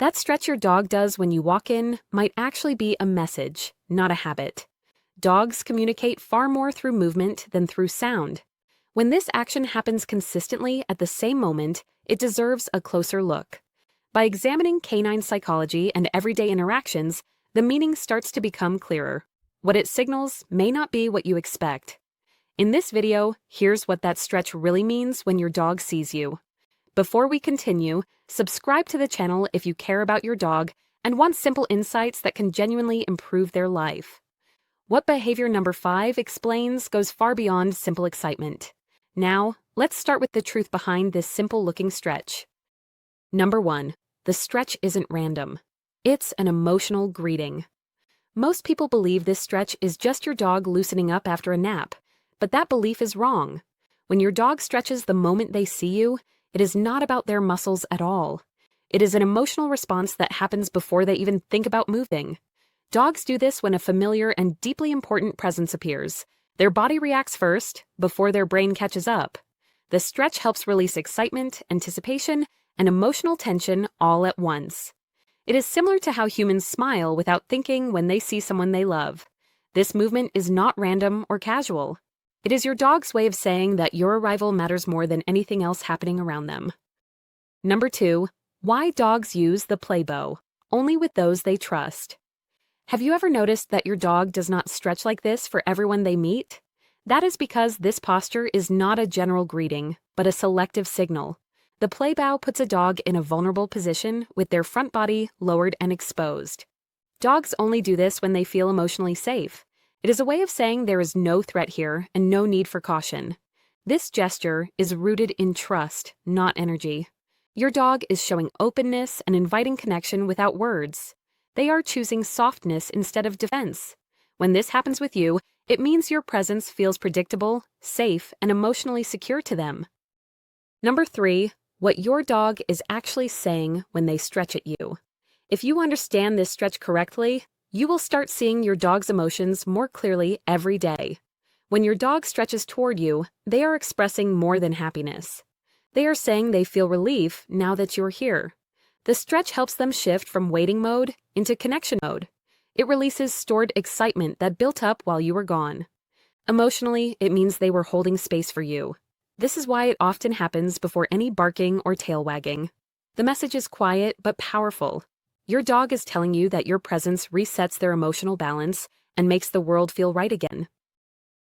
That stretch your dog does when you walk in might actually be a message, not a habit. Dogs communicate far more through movement than through sound. When this action happens consistently at the same moment, it deserves a closer look. By examining canine psychology and everyday interactions, the meaning starts to become clearer. What it signals may not be what you expect. In this video, here's what that stretch really means when your dog sees you. Before we continue, subscribe to the channel if you care about your dog and want simple insights that can genuinely improve their life. What behavior number 5 explains goes far beyond simple excitement. Now, let's start with the truth behind this simple-looking stretch. Number 1. The stretch isn't random. It's an emotional greeting. Most people believe this stretch is just your dog loosening up after a nap, but that belief is wrong. When your dog stretches the moment they see you, it is not about their muscles at all. It is an emotional response that happens before they even think about moving. Dogs do this when a familiar and deeply important presence appears. Their body reacts first, before their brain catches up. The stretch helps release excitement, anticipation, and emotional tension all at once. It is similar to how humans smile without thinking when they see someone they love. This movement is not random or casual. It is your dog's way of saying that your arrival matters more than anything else happening around them. Number 2. Why dogs use the play bow, only with those they trust. Have you ever noticed that your dog does not stretch like this for everyone they meet? That is because this posture is not a general greeting, but a selective signal. The play bow puts a dog in a vulnerable position with their front body lowered and exposed. Dogs only do this when they feel emotionally safe. It is a way of saying there is no threat here and no need for caution. This gesture is rooted in trust, not energy. Your dog is showing openness and inviting connection without words. They are choosing softness instead of defense. When this happens with you, it means your presence feels predictable, safe, and emotionally secure to them. Number 3. What your dog is actually saying when they stretch at you. If you understand this stretch correctly, you will start seeing your dog's emotions more clearly every day. When your dog stretches toward you, they are expressing more than happiness. They are saying they feel relief now that you're here. The stretch helps them shift from waiting mode into connection mode. It releases stored excitement that built up while you were gone. Emotionally, it means they were holding space for you. This is why it often happens before any barking or tail wagging. The message is quiet but powerful. Your dog is telling you that your presence resets their emotional balance and makes the world feel right again.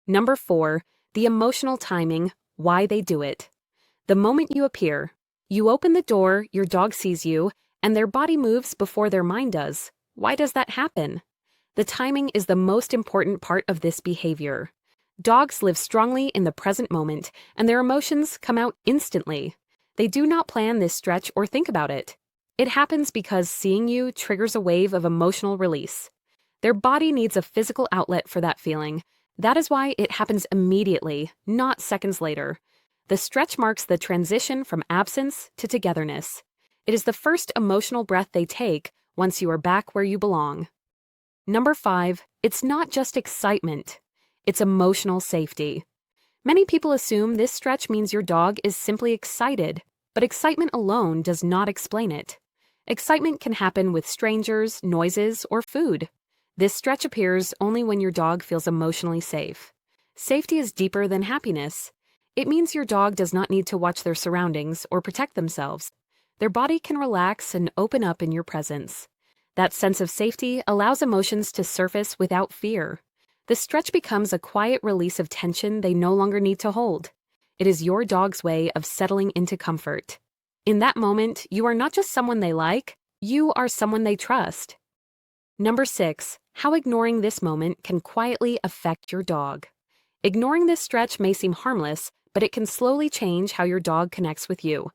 Number 4. The emotional timing, why they do it. The moment you appear, you open the door, your dog sees you, and their body moves before their mind does. Why does that happen? The timing is the most important part of this behavior. Dogs live strongly in the present moment, and their emotions come out instantly. They do not plan this stretch or think about it. It happens because seeing you triggers a wave of emotional release. Their body needs a physical outlet for that feeling. That is why it happens immediately, not seconds later. The stretch marks the transition from absence to togetherness. It is the first emotional breath they take once you are back where you belong. Number 5. It's not just excitement. It's emotional safety. Many people assume this stretch means your dog is simply excited, but excitement alone does not explain it. Excitement can happen with strangers, noises, or food. This stretch appears only when your dog feels emotionally safe. Safety is deeper than happiness. It means your dog does not need to watch their surroundings or protect themselves. Their body can relax and open up in your presence. That sense of safety allows emotions to surface without fear. The stretch becomes a quiet release of tension they no longer need to hold. It is your dog's way of settling into comfort. In that moment, you are not just someone they like, you are someone they trust. Number 6. How ignoring this moment can quietly affect your dog. Ignoring this stretch may seem harmless, but it can slowly change how your dog connects with you.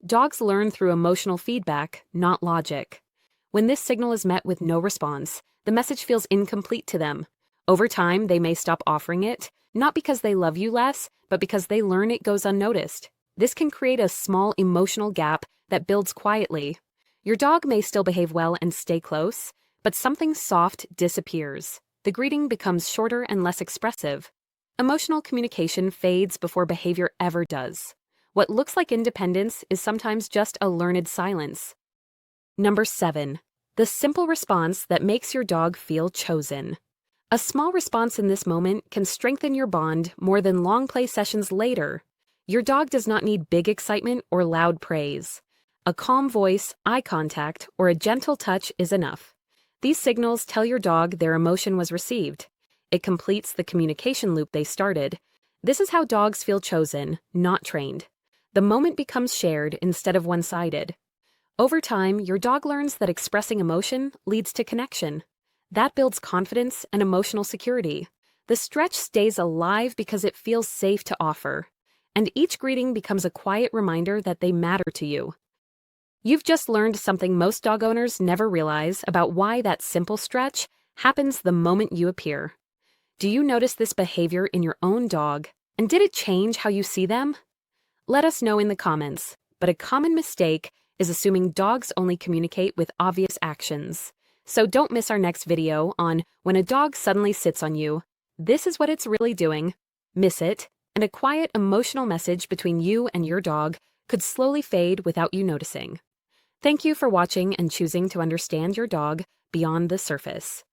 Dogs learn through emotional feedback, not logic. When this signal is met with no response, the message feels incomplete to them. Over time, they may stop offering it, not because they love you less, but because they learn it goes unnoticed. This can create a small emotional gap that builds quietly. Your dog may still behave well and stay close, but something soft disappears. The greeting becomes shorter and less expressive. Emotional communication fades before behavior ever does. What looks like independence is sometimes just a learned silence. Number 7. The simple response that makes your dog feel chosen. A small response in this moment can strengthen your bond more than long play sessions later. Your dog does not need big excitement or loud praise. A calm voice, eye contact, or a gentle touch is enough. These signals tell your dog their emotion was received. It completes the communication loop they started. This is how dogs feel chosen, not trained. The moment becomes shared instead of one-sided. Over time, your dog learns that expressing emotion leads to connection. That builds confidence and emotional security. The stretch stays alive because it feels safe to offer. And each greeting becomes a quiet reminder that they matter to you. You've just learned something most dog owners never realize about why that simple stretch happens the moment you appear. Do you notice this behavior in your own dog, and did it change how you see them? Let us know in the comments, but a common mistake is assuming dogs only communicate with obvious actions. So don't miss our next video on when a dog suddenly sits on you. This is what it's really doing. Miss it, and a quiet emotional message between you and your dog could slowly fade without you noticing. Thank you for watching and choosing to understand your dog beyond the surface.